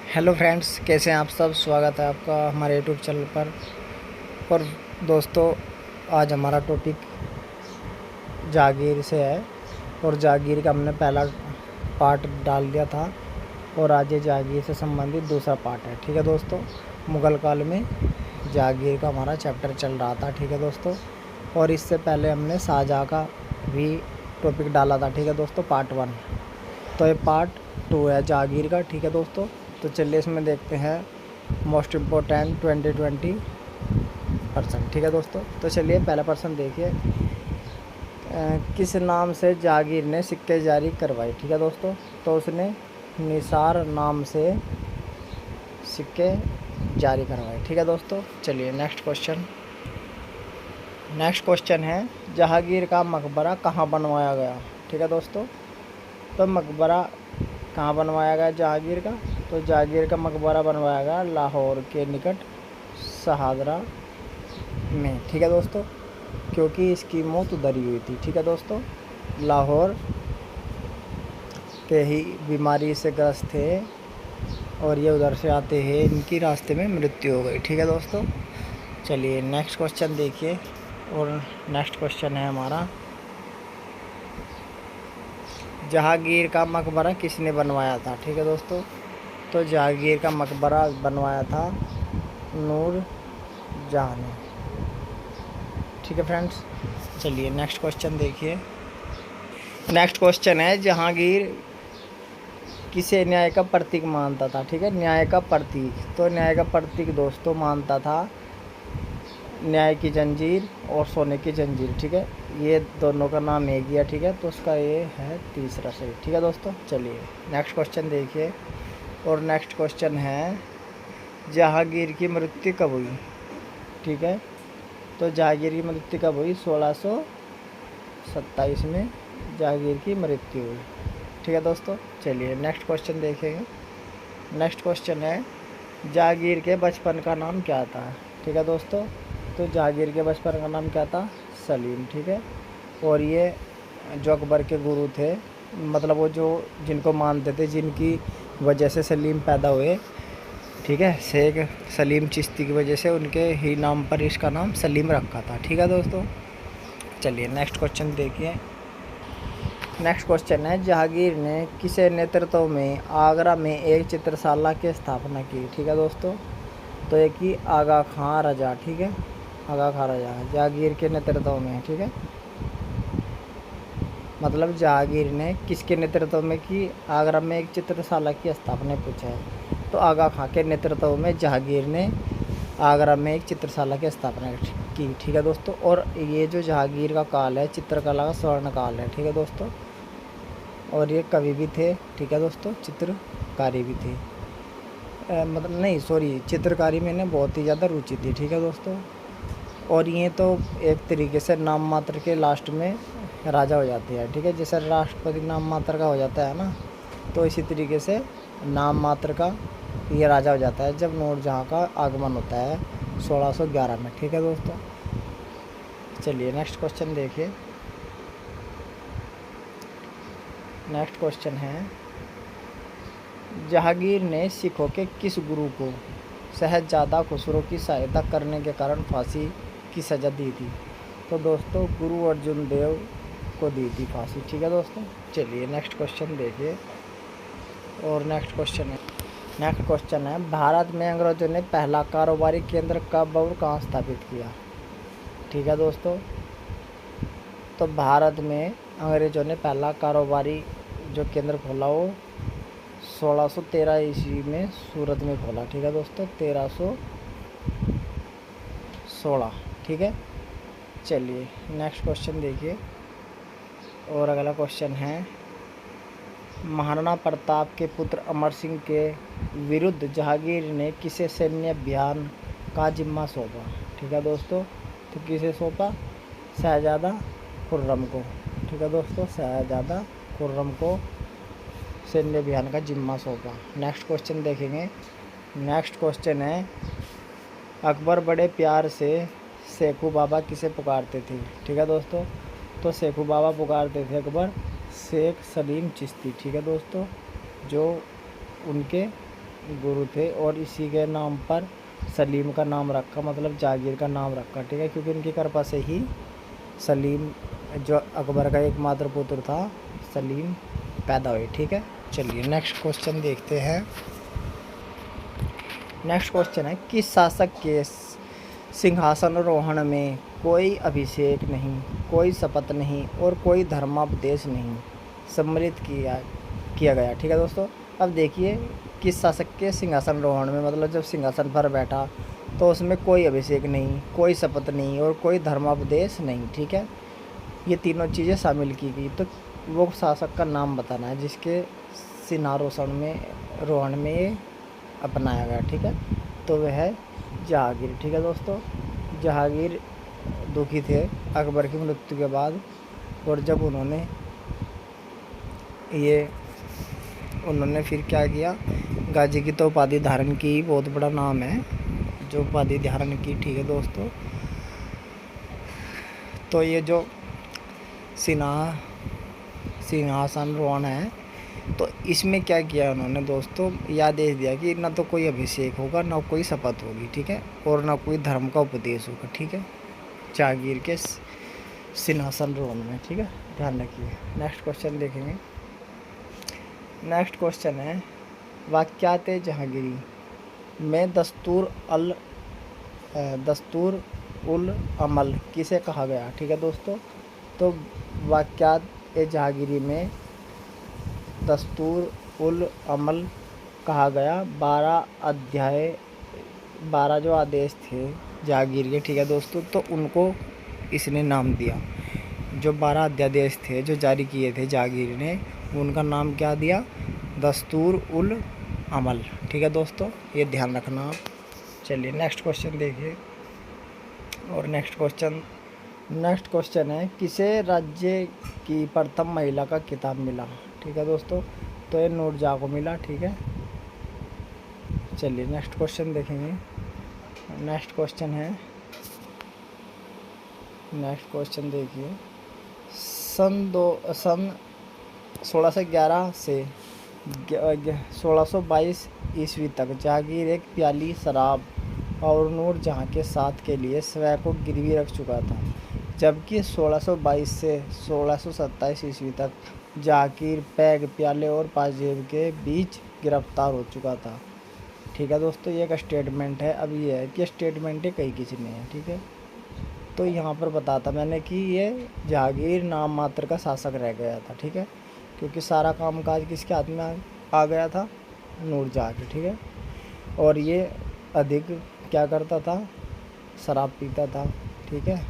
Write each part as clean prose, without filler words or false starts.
Hello friends, कैसे हैं आप सब। स्वागत है आपका हमारे यूट्यूब चैनल पर। और दोस्तों, आज हमारा टॉपिक जागीर से है। और जागीर का हमने पहला पार्ट डाल दिया था और आज ये जागीर से संबंधित दूसरा पार्ट है। ठीक है दोस्तों, मुग़ल काल में जागीर का हमारा चैप्टर चल रहा था। ठीक है दोस्तों, और इससे पहले हमने शाहजहाँ का भी टॉपिक डाला था। ठीक है दोस्तों, पार्ट 1। तो ये पार्ट 2 है जागीर का। ठीक है दोस्तों, तो चलिए इसमें देखते हैं मोस्ट इम्पोर्टेंट 20% ठीक है दोस्तों। तो चलिए पहला पर्सन देखिए, किस नाम से जागीर ने सिक्के जारी करवाए। ठीक है दोस्तों, तो उसने निसार नाम से सिक्के जारी करवाए। ठीक है दोस्तों, चलिए नेक्स्ट क्वेश्चन है, जहांगीर का मकबरा कहाँ बनवाया गया। ठीक है दोस्तों, तो मकबरा कहाँ बनवाया गया जहांगीर का। तो जहांगीर का मकबरा बनवाया गया लाहौर के निकट शहादरा में। ठीक है दोस्तों, क्योंकि इसकी मौत उधर ही हुई थी। ठीक है दोस्तों, लाहौर के ही बीमारी से ग्रस्त थे और ये उधर से आते हैं, इनकी रास्ते में मृत्यु हो गई। ठीक है दोस्तों, चलिए नेक्स्ट क्वेश्चन देखिए। और नेक्स्ट क्वेश्चन है हमारा, जहांगीर का मकबरा किसने बनवाया था। ठीक है दोस्तों, तो जहांगीर का मकबरा बनवाया था नूर जहाँ ने। ठीक है फ्रेंड्स, चलिए नेक्स्ट क्वेश्चन देखिए। नेक्स्ट क्वेश्चन है, जहांगीर किसे न्याय का प्रतीक मानता था। ठीक है, न्याय का प्रतीक, तो न्याय का प्रतीक दोस्तों मानता था न्याय की जंजीर और सोने की जंजीर। ठीक है, ये दोनों का नाम एक ही है। ठीक है, तो उसका ये है तीसरा सही। ठीक है दोस्तों, चलिए नेक्स्ट क्वेश्चन देखिए। और नेक्स्ट क्वेश्चन है, जहांगीर की मृत्यु कब हुई। ठीक है, तो जहांगीर की मृत्यु कब हुई, 1627 में जहांगीर की मृत्यु हुई। ठीक है दोस्तों, चलिए नेक्स्ट क्वेश्चन देखेंगे। नेक्स्ट क्वेश्चन है, जहांगीर के बचपन का नाम क्या था। ठीक है दोस्तों, तो जहांगीर के बचपन का नाम क्या था, सलीम। ठीक है, और ये जो अकबर के गुरु थे, मतलब वो जो जिनको मानते थे, जिनकी वजह से सलीम पैदा हुए। ठीक है, शेख सलीम चिश्ती की वजह से उनके ही नाम पर इसका नाम सलीम रखा था। ठीक है दोस्तों, चलिए नेक्स्ट क्वेश्चन देखिए। नेक्स्ट क्वेश्चन है, जहांगीर ने किसे नेतृत्व में आगरा में एक चित्रशाला की स्थापना की। ठीक है दोस्तों, तो एक ही आगा खां रजा। ठीक है, आगा खां रजा जहांगीर के नेतृत्व में। ठीक है, मतलब जहांगीर ने किसके नेतृत्व में की, आगरा में एक चित्रशाला की स्थापना पूछा है। तो आगा खां के नेतृत्व में जहांगीर ने आगरा में एक चित्रशाला की स्थापना की। ठीक है दोस्तों, और ये जो जहांगीर का काल है, चित्रकला का स्वर्ण काल है। ठीक है दोस्तों, और ये कवि भी थे। ठीक है दोस्तों, चित्रकारी भी थे। मतलब नहीं सॉरी, चित्रकारी में इन्हें बहुत ही ज़्यादा रुचि थी। ठीक है दोस्तों, और ये तो एक तरीके से नाम मात्र के लास्ट में राजा हो जाते हैं। ठीक है, जैसे राष्ट्रपति नाम मात्र का हो जाता है ना, तो इसी तरीके से नाम मात्र का ये राजा हो जाता है जब नूरजहाँ का आगमन होता है 1611 में। ठीक है दोस्तों, चलिए नेक्स्ट क्वेश्चन देखिए। नेक्स्ट क्वेश्चन है, जहांगीर ने सिखों के किस गुरु को शहजादा खुसरो की सहायता करने के कारण फांसी की सज़ा दी थी। तो दोस्तों गुरु अर्जुन देव को दी थी फांसी। ठीक है दोस्तों, चलिए नेक्स्ट क्वेश्चन देखिए। और नेक्स्ट क्वेश्चन है, भारत में अंग्रेज़ों ने पहला कारोबारी केंद्र कब और कहाँ स्थापित किया। ठीक है दोस्तों, तो भारत में अंग्रेज़ों ने पहला कारोबारी जो केंद्र खोला वो 1613 ईस्वी में सूरत में खोला। ठीक है दोस्तों, 1316। ठीक है, चलिए नेक्स्ट क्वेश्चन देखिए। और अगला क्वेश्चन है, महाराणा प्रताप के पुत्र अमर सिंह के विरुद्ध जहांगीर ने किसे सैन्य अभियान का जिम्मा सौंपा। ठीक है दोस्तों, तो किसे सौंपा, शहजादा खुर्रम को। ठीक है दोस्तों, शहजादा खुर्रम को सैन्य अभियान का जिम्मा सौंपा। नेक्स्ट क्वेश्चन देखेंगे। नेक्स्ट क्वेश्चन है, अकबर बड़े प्यार से शेखू बाबा किसे पुकारते थे। ठीक है दोस्तों, तो शेखू बाबा पुकारते थे अकबर शेख सलीम चिश्ती। ठीक है दोस्तों, जो उनके गुरु थे और इसी के नाम पर सलीम का नाम रखा, मतलब जागीर का नाम रखा, ठीक है, क्योंकि इनकी कृपा से ही सलीम जो अकबर का एकमात्र पुत्र था सलीम पैदा हुए, ठीक है। चलिए नेक्स्ट क्वेश्चन देखते हैं। नेक्स्ट क्वेश्चन है, किस शासक के सिंहासनारोहण में कोई अभिषेक नहीं, कोई शपथ नहीं और कोई धर्मापदेश नहीं सम्मिलित किया गया, ठीक है दोस्तों। अब देखिए, किस शासक के सिंहासनारोहण में, मतलब जब सिंहासन पर बैठा तो उसमें कोई अभिषेक नहीं, कोई शपथ नहीं और कोई धर्मापदेश नहीं, ठीक है। ये तीनों चीज़ें शामिल की गई। तो वो शासक का नाम बताना है जिसके सिंहारोहण में ये अपनाया गया, ठीक है। तो वह है जहांगीर, ठीक है दोस्तों। जहांगीर दुखी थे अकबर की मृत्यु के बाद, और जब उन्होंने फिर क्या किया, गाजी की तो उपाधि धारण की, बहुत बड़ा नाम है जो उपाधि धारण की, ठीक है दोस्तों। तो ये जो सिंहासनारोहण है, तो इसमें क्या किया उन्होंने दोस्तों, यह आदेश दिया कि ना तो कोई अभिषेक होगा, ना कोई शपथ होगी, ठीक है, और ना कोई धर्म का उपदेश होगा, ठीक है, जहांगीर के सिंहासनारोहण में, ठीक है, ध्यान रखिए। नेक्स्ट क्वेश्चन देखेंगे। नेक्स्ट क्वेश्चन है, वाक्यात जहांगीरी में दस्तूर उल अमल किसे कहा गया, ठीक है दोस्तों। तो वाक्यात जहांगीरी में दस्तूर उल अमल कहा गया 12 जो आदेश थे जहांगीर के, ठीक है दोस्तों, तो उनको इसने नाम दिया। जो 12 अध्यादेश थे जो जारी किए थे जहांगीर ने, उनका नाम क्या दिया, दस्तूर उल अमल, ठीक है दोस्तों, ये ध्यान रखना आप। चलिए नेक्स्ट क्वेश्चन देखिए। और नेक्स्ट क्वेश्चन है, किसे राज्य की प्रथम महिला का खिताब मिला, ठीक है दोस्तों। तो ये नूरजहाँ को मिला, ठीक है। चलिए नेक्स्ट क्वेश्चन देखेंगे। नेक्स्ट क्वेश्चन देखिए। सन 1611 से 1622 ईस्वी तक जहांगीर एक प्याली शराब और नूरजहाँ के साथ के लिए स्वयं को गिरवी रख चुका था, जबकि 1622 से 1627 ईस्वी तक जहांगीर पैग, प्याले और पाजेब के बीच गिरफ्तार हो चुका था, ठीक है दोस्तों। ये एक स्टेटमेंट है। अब ये है कि स्टेटमेंट कई किसी ने है, ठीक है। तो यहाँ पर बताता मैंने कि ये जहांगीर नाम मात्र का शासक रह गया था, ठीक है, क्योंकि सारा कामकाज किसके हाथ में आ गया था, नूरजहाँ के, ठीक है। और ये अधिक क्या करता था, शराब पीता था, ठीक है,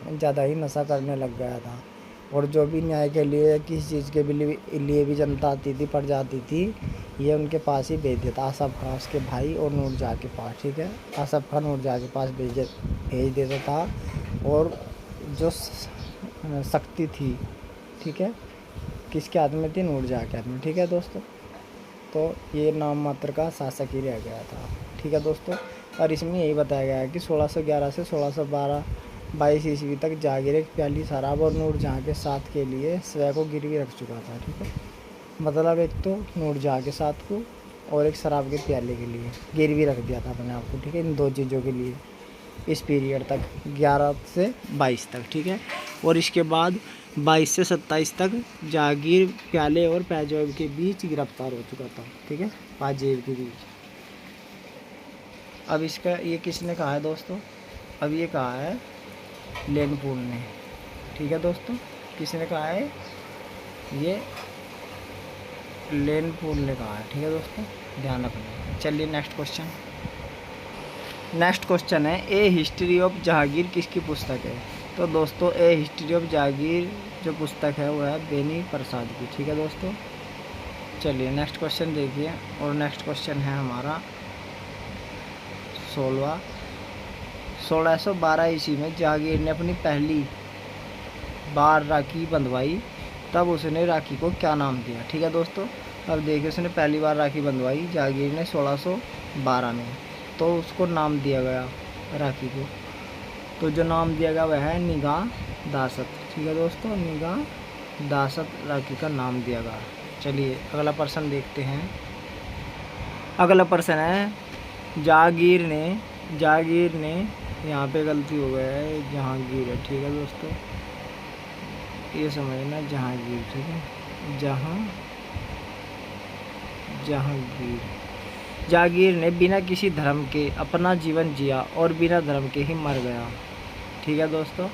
ज़्यादा ही नशा करने लग गया था। और जो भी न्याय के लिए किसी चीज़ के लिए भी जनता आती थी, पड़ जाती थी, ये उनके पास ही भेज देता, आसफ खां उसके भाई और नूरजहाँ के पास, ठीक है। आसफ खां नूरजहाँ के पास भेज देता था। और जो शक्ति थी, ठीक है, किसके हाथ में थी, नूरजहाँ के हाथ में, ठीक है दोस्तों। तो ये नाम मात्र का शासक ही रह गया था, ठीक है दोस्तों। और इसमें यही बताया गया है कि 1611 से 1622 ईस्वी तक जहांगीर एक प्याली शराब और नूरजहाँ के साथ के लिए स्वयं को गिरवी रख चुका था, ठीक है। मतलब एक तो नूरजहाँ के साथ को और एक शराब के प्याले के लिए गिरवी रख दिया था अपने आप को, ठीक है, इन दो चीज़ों के लिए इस पीरियड तक 11 से 22 तक, ठीक है। और इसके बाद 22 से 27 तक जहांगीर प्याले और पाजेब के बीच गिरफ्तार हो चुका था, ठीक है, पाजेब के बीच। अब इसका ये किसने कहा है दोस्तों, अब ये कहा है लेनपूल ने, ठीक है दोस्तों। किसने कहा है, ये लेनपूल ने कहा है, ठीक है दोस्तों, ध्यान रखना। चलिए नेक्स्ट क्वेश्चन है, ए हिस्ट्री ऑफ जहांगीर किसकी पुस्तक है। तो दोस्तों ए हिस्ट्री ऑफ जहांगीर जो पुस्तक है वो है बेनी प्रसाद की, ठीक है दोस्तों। चलिए नेक्स्ट क्वेश्चन देखिए। और नेक्स्ट क्वेश्चन है हमारा 16वां। 1612 ईस्वी में जहांगीर ने अपनी पहली बार राखी बंधवाई, तब उसने राखी को क्या नाम दिया, ठीक है दोस्तों। अब देखिए, उसने पहली बार राखी बंधवाई जहांगीर ने 1612 में, तो उसको नाम दिया गया राखी को, तो जो नाम दिया गया वह है निगाह दासत, ठीक है दोस्तों, निगाह दासत राखी का नाम दिया गया। चलिए अगला प्रश्न देखते हैं। अगला प्रश्न है जहांगीर ने यहाँ पे गलती हो गया है, जहांगीर है, ठीक है दोस्तों, ये समझना जहांगीर, ठीक है, जहांगीर ने बिना किसी धर्म के अपना जीवन जिया और बिना धर्म के ही मर गया, ठीक है दोस्तों।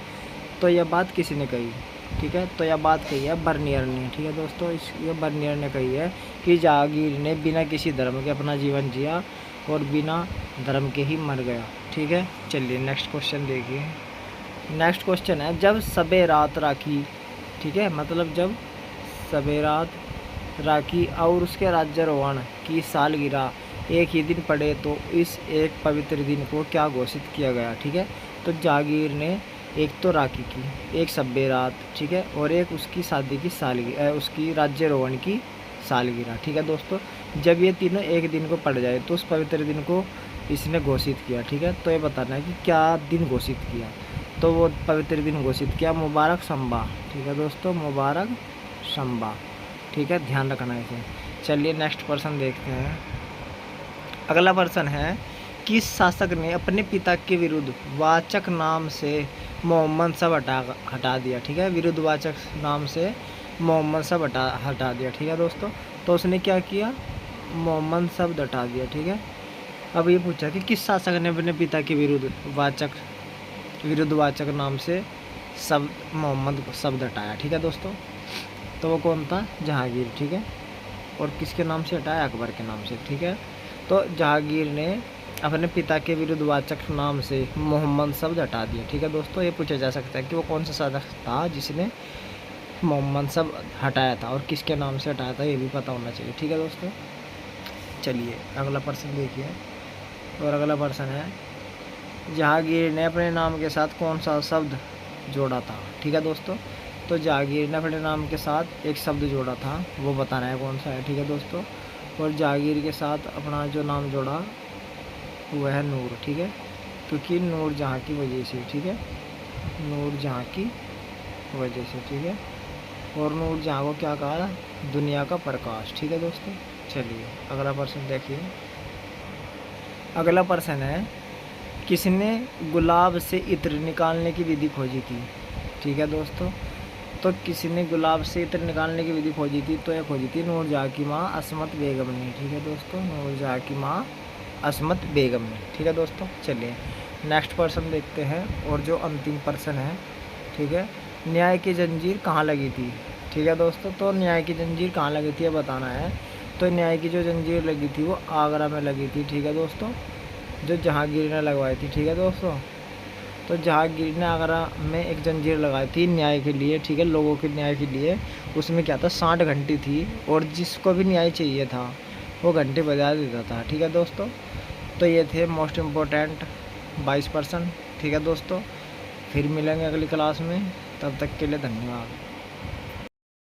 तो यह बात किसने कही, ठीक है, तो यह बात कही है बर्नियर ने, ठीक है दोस्तों, ये बर्नियर ने कही है कि जहांगीर ने बिना किसी धर्म के अपना जीवन जिया और बिना धर्म के ही मर गया, ठीक है। चलिए नेक्स्ट क्वेश्चन देखिए। नेक्स्ट क्वेश्चन है जब सबे रात राखी, ठीक है, मतलब जब सबे रात राखी और उसके राज्यारोहण की सालगिरह एक ही दिन पड़े तो इस एक पवित्र दिन को क्या घोषित किया गया, ठीक है। तो जहांगीर ने एक तो राखी की, एक शब-ए रात, ठीक है, और एक उसकी शादी की सालगिरह, उसकी राज्यारोहण की सालगिरह, ठीक है दोस्तों। जब ये तीनों एक दिन को पड़ जाए तो उस पवित्र दिन को इसने घोषित किया, ठीक है। तो ये बताना है कि क्या दिन घोषित किया, तो वो पवित्र दिन घोषित किया मुबारक संबा, ठीक है दोस्तों, मुबारक संबा, ठीक है, ध्यान रखना इसे। चलिए नेक्स्ट प्रश्न देखते हैं। अगला प्रश्न है किस शासक ने अपने पिता के विरुद्ध वाचक नाम से मोहम्मद सब हटा दिया, ठीक है, विरुद्धवाचक नाम से मोहम्मद सब हटा दिया, ठीक है दोस्तों। तो उसने क्या किया, मोहम्मद शब्द हटा दिया, ठीक है। अब ये पूछा कि किस शासक ने अपने पिता के विरुद्धवाचक नाम से मोहम्मद शब्द हटाया, ठीक है दोस्तों। तो वो कौन था, जहांगीर, ठीक है, और किसके नाम से हटाया, अकबर के नाम से, ठीक है। तो जहांगीर ने अपने पिता के विरुद्धवाचक नाम से मोहम्मद शब्द हटा दिया, ठीक है दोस्तों। ये पूछा जा सकता है कि वो कौन सा शासक था जिसने मोहम्मद शब्द हटाया था और किसके नाम से हटाया था, ये भी पता होना चाहिए, ठीक है दोस्तों। चलिए अगला प्रश्न देखिए। और अगला प्रश्न है जहांगीर ने अपने नाम के साथ कौन सा शब्द जोड़ा था, ठीक है दोस्तों। तो जहांगीर ने अपने नाम के साथ एक शब्द जोड़ा था, वो बताना है कौन सा है, ठीक है दोस्तों। और जहांगीर के साथ अपना जो नाम जोड़ा वो है नूर, ठीक है, क्योंकि नूर जहाँ की वजह से, ठीक है, नूर जहाँ की वजह से, ठीक है। और नूर जहाँ को क्या कहा, दुनिया का प्रकाश, ठीक है दोस्तों। चलिए अगला प्रश्न देखिए। अगला प्रश्न है किसने गुलाब से इत्र निकालने की विधि खोजी थी, ठीक है दोस्तों। तो किसी ने गुलाब से इत्र निकालने की विधि खोजी थी, तो यह खोजी थी नूरजहाँ की माँ असमत बेगम ने, ठीक है दोस्तों, नूरजहाँ की माँ असमत बेगम ने, ठीक है दोस्तों। चलिए नेक्स्ट प्रश्न देखते हैं और जो अंतिम प्रश्न है, ठीक है, न्याय की जंजीर कहाँ लगी थी, ठीक है दोस्तों। तो न्याय की जंजीर कहाँ लगी थी ये बताना है। तो न्याय की जो जंजीर लगी थी वो आगरा में लगी थी, ठीक है दोस्तों, जो जहांगीर ने लगवाई थी, ठीक है दोस्तों। तो जहांगीर ने आगरा में एक जंजीर लगाई थी न्याय के लिए, ठीक है, लोगों के न्याय के लिए। उसमें क्या था, 60 घंटी थी और जिसको भी न्याय चाहिए था वो घंटे बजा देता था, ठीक है दोस्तों। तो ये थे मोस्ट इम्पोर्टेंट 22%, ठीक है दोस्तों। फिर मिलेंगे अगली क्लास में, तब तक के लिए धन्यवाद।